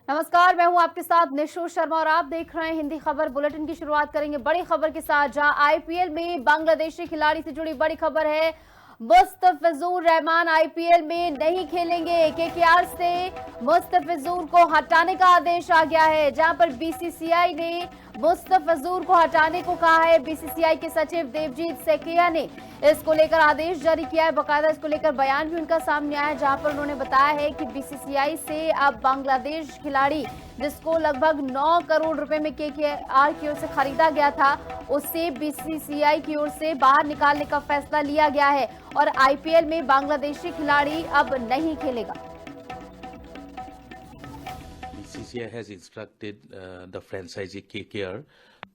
नमस्कार, मैं हूं आपके साथ निशु शर्मा और आप देख रहे हैं हिंदी खबर बुलेटिन की शुरुआत करेंगे बड़ी खबर के साथ, जहां आईपीएल में बांग्लादेशी खिलाड़ी से जुड़ी बड़ी खबर है। मुस्तफिजुर रहमान आईपीएल में नहीं खेलेंगे। केकेआर से मुस्तफिजुर को हटाने का आदेश आ गया है, जहां पर बीसीसीआई ने मुस्तफिजुर को हटाने को कहा है। बीसीसीआई के सचिव देवजीत सेकिया ने इसको लेकर आदेश जारी किया है। बकायदा इसको लेकर बयान भी उनका सामने आया है, जहां पर उन्होंने बताया है कि बीसीसीआई से अब बांग्लादेश खिलाड़ी जिसको लगभग 9 करोड़ रुपए में केकेआर की ओर से खरीदा गया था, उससे बीसीसीआई की ओर से बाहर निकालने का फैसला लिया गया है और आईपीएल में बांग्लादेशी खिलाड़ी अब नहीं खेलेगा। BCCI has instructed the franchisee KKR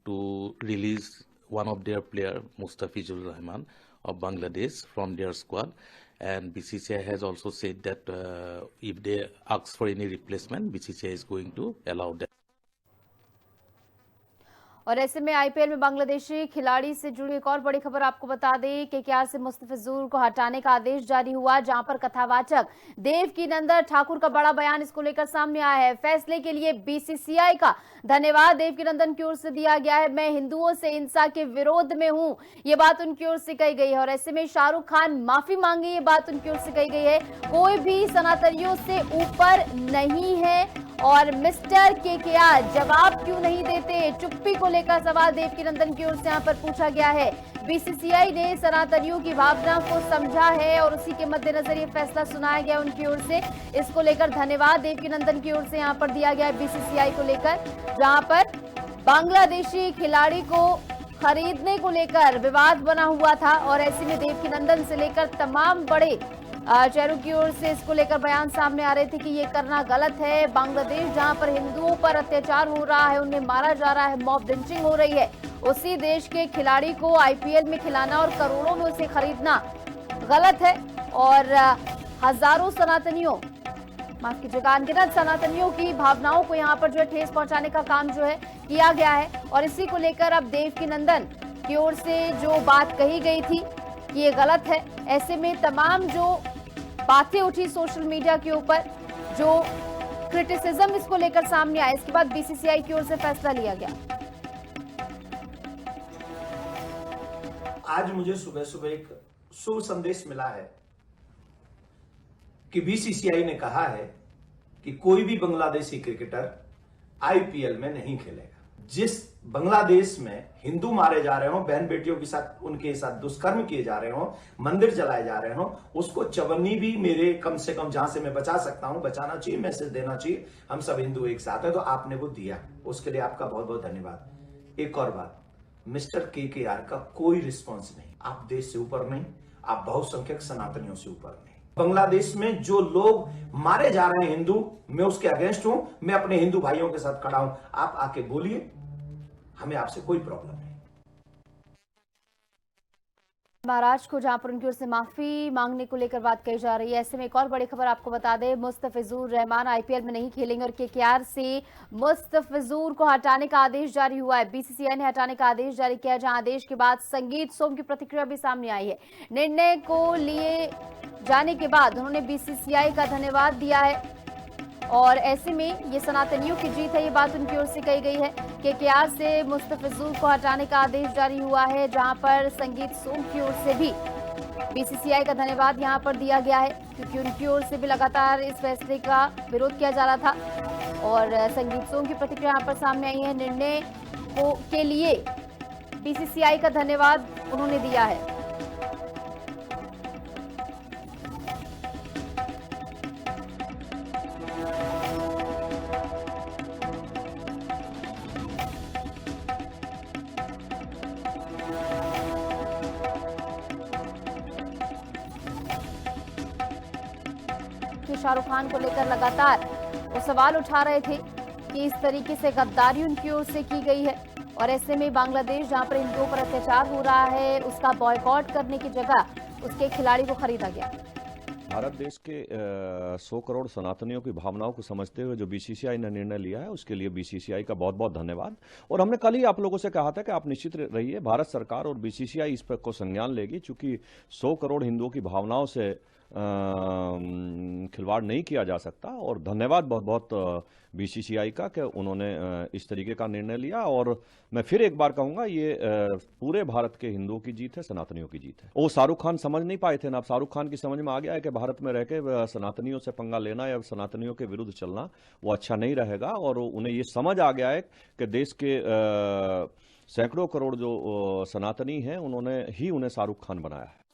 to release one of their player, Mustafizur Rahman of Bangladesh, from their squad. And BCCI has also said that if they ask for any replacement, BCCI is going to allow them. और ऐसे में IPL में बांग्लादेशी खिलाड़ी से जुड़ी एक और बड़ी खबर आपको बता दें। केकेआर से मुस्तफिजुर को हटाने का आदेश जारी हुआ, जहां पर कथावाचक देवकीनंदन ठाकुर का बड़ा बयान इसको लेकर सामने आया है। फैसले के लिए बीसीसीआई का धन्यवाद देवकीनंदन की ओर से दिया गया है। मैं हिंदुओं से हिंसा के विरोध में हूं, ये बात उनकी ओर से कही गई है। और ऐसे में शाहरुख खान माफी मांगे, ये बात उनकी ओर से कही गई है। कोई भी सनातनियों से ऊपर नहीं है। और मिस्टर केकेआर जवाब क्यों नहीं देते, चुप्पी को लेकर सवाल देवकीनंदन की ओर से यहां पर पूछा गया है। बीसीसीआई ने सनातनियों की भावना को समझा है और उसी के मद्देनजर ये फैसला सुनाया गया उनकी ओर से। इसको लेकर धन्यवाद देवकीनंदन की ओर से यहां पर दिया गया है बीसीसीआई को लेकर, जहां पर बांग्लादेशी खिलाड़ी को खरीदने को लेकर विवाद बना हुआ था। और ऐसे में देवकीनंदन से लेकर तमाम बड़े चेहरों की ओर से इसको लेकर बयान सामने आ रहे थे कि ये करना गलत है। बांग्लादेश जहां पर हिंदुओं पर अत्याचार हो रहा है, उन्हें मारा जा रहा है, मॉब लिंचिंग हो रही है, उसी देश के खिलाड़ी को आईपीएल में खिलाना और करोड़ों में उसे खरीदना गलत है। और हजारों सनातनियों, माफ कीजिएगा, अनगिनत सनातनियों की भावनाओं को यहाँ पर जो है ठेस पहुंचाने का काम जो है किया गया है। और इसी को लेकर अब देवकीनंदन की ओर से जो बात कही गई थी कि ये गलत है, ऐसे में तमाम जो बातें उठी सोशल मीडिया के ऊपर, जो क्रिटिसिज्म इसको लेकर सामने आया, इसके बाद बीसीसीआई की ओर से फैसला लिया गया। आज मुझे सुबह सुबह एक शुभ संदेश मिला है कि बीसीसीआई ने कहा है कि कोई भी बांग्लादेशी क्रिकेटर आईपीएल में नहीं खेलेगा। जिस बांग्लादेश में हिंदू मारे जा रहे हो, बहन बेटियों के साथ उनके साथ दुष्कर्म किए जा रहे हो, मंदिर जलाए जा रहे हो, उसको चवन्नी भी मेरे कम से कम जहां से मैं बचा सकता हूं बचाना चाहिए, मैसेज देना चाहिए। हम सब हिंदू एक साथ है, तो आपने वो दिया, उसके लिए आपका बहुत बहुत धन्यवाद। एक और बात, मिस्टर केकेआर का कोई रिस्पॉन्स नहीं। आप देश से ऊपर नहीं, आप बहुसंख्यक सनातनियों से ऊपर नहीं। बांग्लादेश में जो लोग मारे जा रहे हैं हिंदू, मैं उसके अगेंस्ट हूं, मैं अपने हिंदू भाइयों के साथ खड़ा हूं। आप आके बोलिए, हमें आपसे कोई प्रॉब्लम नहीं। महाराष्ट्र को जहां पर उनकी ओर से माफी मांगने को लेकर बात कही जा रही है, ऐसे में एक और बड़ी खबर आपको बता दें। मुस्तफिजुर रहमान आईपीएल में नहीं खेलेंगे और केकेआर से मुस्तफिजुर को हटाने का आदेश जारी हुआ है। बीसीसीआई ने हटाने का आदेश जारी किया, जहां आदेश के बाद संगीत सोम की प्रतिक्रिया भी सामने आई है। निर्णय को लिए जाने के बाद उन्होंने बीसीसीआई का धन्यवाद दिया है और ऐसे में ये सनातनियों की जीत है, ये बात उनकी ओर से कही गई है। केकेआर से मुस्तफिजुर को हटाने का आदेश जारी हुआ है, जहां पर संगीत सोम की ओर से भी बीसीसीआई का धन्यवाद यहां पर दिया गया है, क्योंकि उनकी ओर से भी लगातार इस फैसले का विरोध किया जा रहा था। और संगीत सोम की प्रतिक्रिया यहां पर सामने आई है। निर्णय के लिए बीसीसीआई का धन्यवाद उन्होंने दिया है। शाहरुख खान को लेकर लगातार वो सवाल उठा रहे थे कि इस तरीके से गद्दारी उनकी ओर से की गई है। और ऐसे में बांग्लादेश जहां पर हिंदुओं पर अत्याचार हो रहा है, उसका बॉयकॉट करने की जगह उसके खिलाड़ी को खरीदा गया। भारत देश के 100 करोड़ सनातनियों की भावनाओं को समझते हुए जो बीसीसीआई ने निर्णय लिया है, उसके लिए बीसीसीआई का बहुत बहुत धन्यवाद। और हमने कल ही आप लोगों से कहा था कि आप निश्चित रहिए, भारत सरकार और बीसीसीआई इस पर को संज्ञान लेगी, चूंकि 100 करोड़ हिंदुओं की भावनाओं से खिलवाड़ नहीं किया जा सकता। और धन्यवाद बहुत बहुत बीसीसीआई का कि उन्होंने इस तरीके का निर्णय लिया। और मैं फिर एक बार कहूंगा, ये पूरे भारत के हिंदुओं की जीत है, सनातनियों की जीत है। वो शाहरुख खान समझ नहीं पाए थे ना, अब शाहरुख खान की समझ में आ गया है कि भारत में रह के सनातनियों से पंगा लेना या सनातनियों के विरुद्ध चलना वो अच्छा नहीं रहेगा। और उन्हें ये समझ आ गया है कि देश के सैकड़ों करोड़ जो सनातनी हैं, उन्होंने ही उन्हें शाहरुख खान बनाया है।